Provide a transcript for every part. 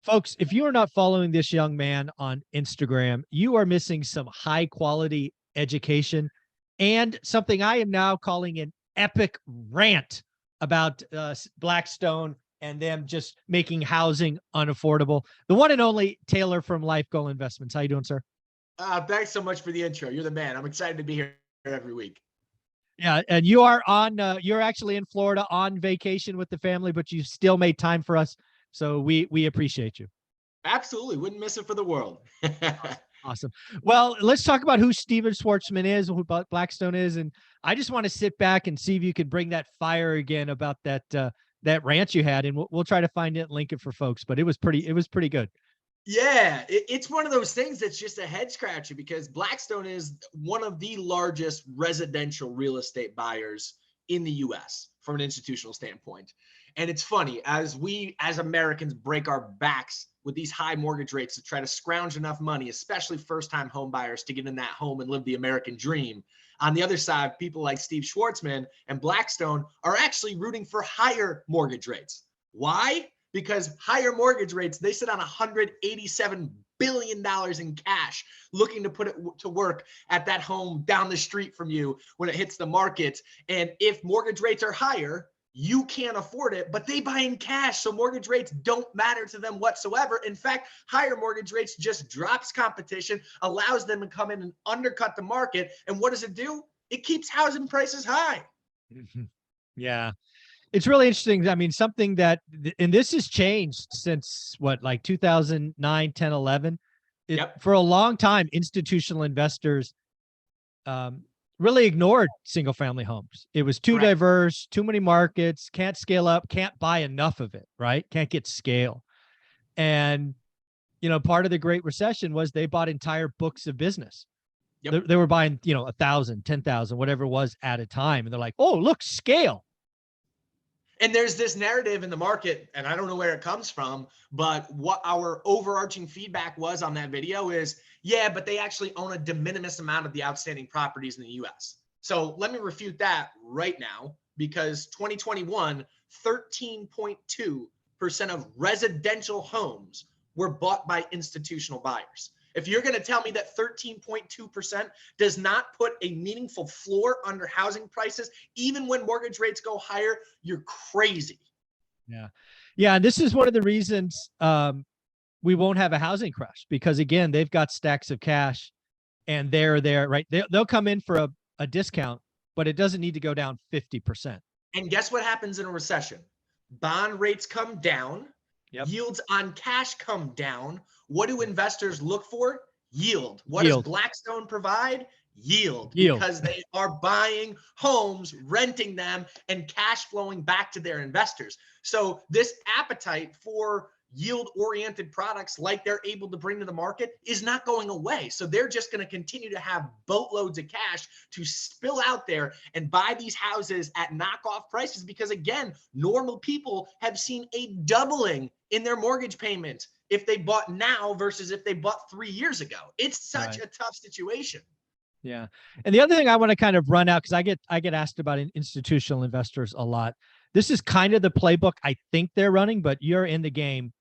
Folks, if you are not following this young man on Instagram, you are missing some high quality education and something I am now calling an epic rant about Blackstone and them just making housing unaffordable. The one and only Taylor from Life Goal Investments. How you doing, sir? Thanks so much for the intro. You're the man. I'm excited to be here every week. Yeah, and you are on. You're actually in Florida on vacation with the family, but you still made time for us, so we appreciate you. Absolutely. Wouldn't miss it for the world. Awesome. Well, let's talk about who Steven Schwartzman is, who Blackstone is, and I just want to sit back and see if you could bring that fire again about that rant you had, and we'll try to find it and link it for folks. But it was pretty good. Yeah, it's one of those things that's just a head scratcher because Blackstone is one of the largest residential real estate buyers in the US from an institutional standpoint. And it's funny, as we as Americans break our backs with these high mortgage rates to try to scrounge enough money, especially first-time home buyers, to get in that home and live the American dream. On the other side, people like Steve Schwartzman and Blackstone are actually rooting for higher mortgage rates. Why? Because higher mortgage rates, they sit on $187 billion in cash looking to put it to work at that home down the street from you when it hits the market. And if mortgage rates are higher, you can't afford it, but they buy in cash. So mortgage rates don't matter to them whatsoever. In fact, higher mortgage rates just drops competition, allows them to come in and undercut the market. And what does it do? It keeps housing prices high. Yeah. It's really interesting. I mean, something that, and this has changed since what, like 2009, 10, 11. Yep. For a long time, institutional investors really ignored single family homes. It was too Correct. diverse, too many markets, can't scale up, can't buy enough of it, right? Can't get scale. And, part of the Great Recession was they bought entire books of business. Yep. They were buying, 1,000, 10,000, whatever it was at a time. And they're like, oh, look, scale. And there's this narrative in the market, and I don't know where it comes from, but what our overarching feedback was on that video is, yeah, but they actually own a de minimis amount of the outstanding properties in the US. So let me refute that right now, because 2021, 13.2% of residential homes were bought by institutional buyers. If you're going to tell me that 13.2% does not put a meaningful floor under housing prices, even when mortgage rates go higher, you're crazy. Yeah. Yeah. And this is one of the reasons we won't have a housing crash, because again, they've got stacks of cash and they're there, right? They'll come in for a discount, but it doesn't need to go down 50%. And guess what happens in a recession? Bond rates come down. Yep. Yields on cash come down. What do investors look for? Yield. What Yield. does Blackstone provide? Yield. Yield. Because they are buying homes, renting them, and cash flowing back to their investors. So this appetite for yield-oriented products like they're able to bring to the market is not going away. So they're just going to continue to have boatloads of cash to spill out there and buy these houses at knockoff prices because, again, normal people have seen a doubling in their mortgage payment if they bought now versus if they bought 3 years ago. It's such a tough situation. Yeah. And the other thing I want to kind of run out, because I get asked about institutional investors a lot. This is kind of the playbook I think they're running, but you're in the game.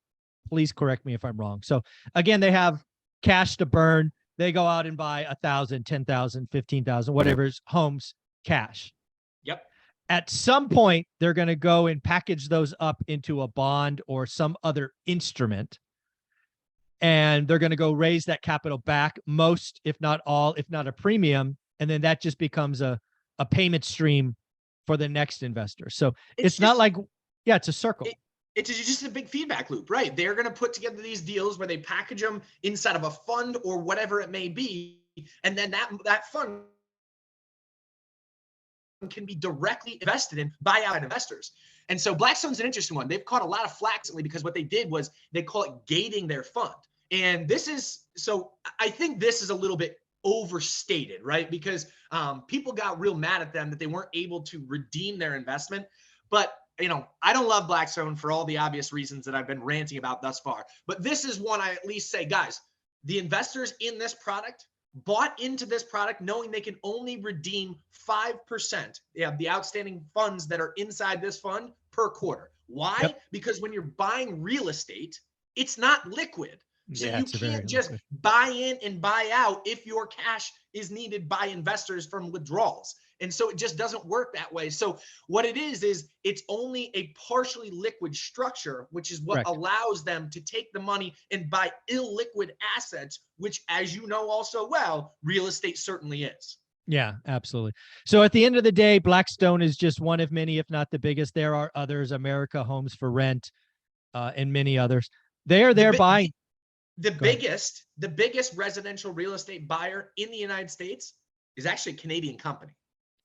Please correct me if I'm wrong. So again, they have cash to burn. They go out and buy 1,000, 10,000, 15,000, whatever's homes cash. Yep. At some point, they're going to go and package those up into a bond or some other instrument. And they're going to go raise that capital back, most, if not all, if not a premium. And then that just becomes a payment stream for the next investor. So it's not like, yeah, it's a circle. It's just a big feedback loop, right? They're going to put together these deals where they package them inside of a fund or whatever it may be. And then that fund can be directly invested in by outside investors. And so Blackstone's an interesting one. They've caught a lot of flack recently because what they did was they call it gating their fund. And this is, so I think this is a little bit overstated, right? Because people got real mad at them that they weren't able to redeem their investment. But I don't love Blackstone for all the obvious reasons that I've been ranting about thus far. But this is one I at least say, guys, the investors in this product bought into this product knowing they can only redeem 5% of the outstanding funds that are inside this fund per quarter. Why? Yep. Because when you're buying real estate, it's not liquid. So Yeah, you it's a very can't just liquid. buy in and buy out if your cash is needed by investors from withdrawals. And so it just doesn't work that way. So what it is it's only a partially liquid structure, which is what Correct. allows them to take the money and buy illiquid assets, which, as you know also well, real estate certainly is. Yeah, absolutely. So at the end of the day, Blackstone is just one of many, if not the biggest. There are others, America Homes for Rent, and many others. They are there buying. The Go ahead. biggest residential real estate buyer in the United States is actually a Canadian company.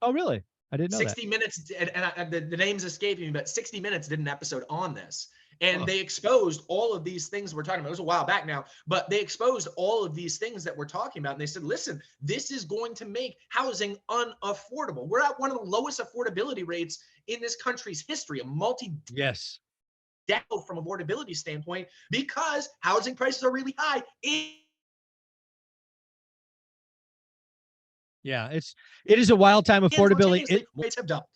Oh, really? I didn't know that. 60 Minutes, and the name's escaping me, but 60 Minutes did an episode on this. And Huh. they exposed all of these things we're talking about. It was a while back now, but they exposed all of these things that we're talking about. And they said, listen, this is going to make housing unaffordable. We're at one of the lowest affordability rates in this country's history, a multi Yes. decade from affordability standpoint, because housing prices are really high. Yeah, it is a wild time. Affordability. Rates have doubled.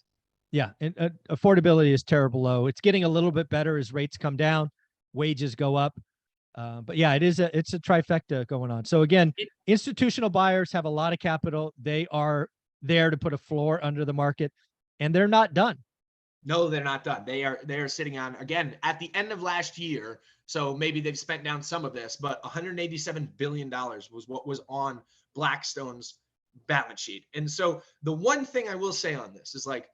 Yeah, and affordability is terrible low. It's getting a little bit better as rates come down, wages go up. But yeah, it's a trifecta going on. So again, institutional buyers have a lot of capital. They are there to put a floor under the market, and they're not done. No, they're not done. They are sitting on, again, at the end of last year. So maybe they've spent down some of this, but $187 billion was what was on Blackstone's balance sheet. And so the one thing I will say on this is, like,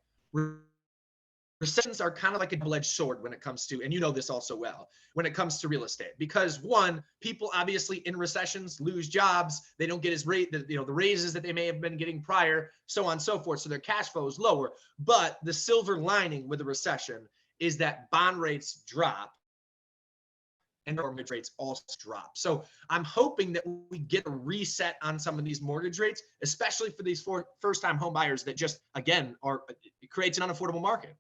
recessions are kind of like a double-edged sword when it comes to, and you know this also well, when it comes to real estate, because one, people obviously in recessions lose jobs. They don't get as the raises that they may have been getting prior, so on and so forth. So their cash flow is lower. But the silver lining with a recession is that bond rates drop and mortgage rates also drop. So I'm hoping that we get a reset on some of these mortgage rates, especially for these first-time home buyers that just, again, it creates an unaffordable market.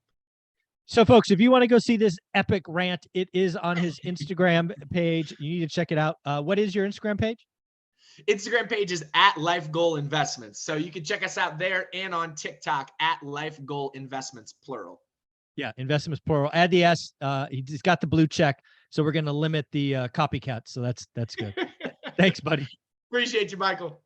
So folks, if you want to go see this epic rant, it is on his Instagram page. You need to check it out. What is your Instagram page? Instagram page is at Life Goal Investments. So you can check us out there, and on TikTok at Life Goal Investments, plural. Yeah, investments plural. Add the S. He's got the blue check, so we're going to limit the copycats. So that's good. Thanks, buddy. Appreciate you, Michael.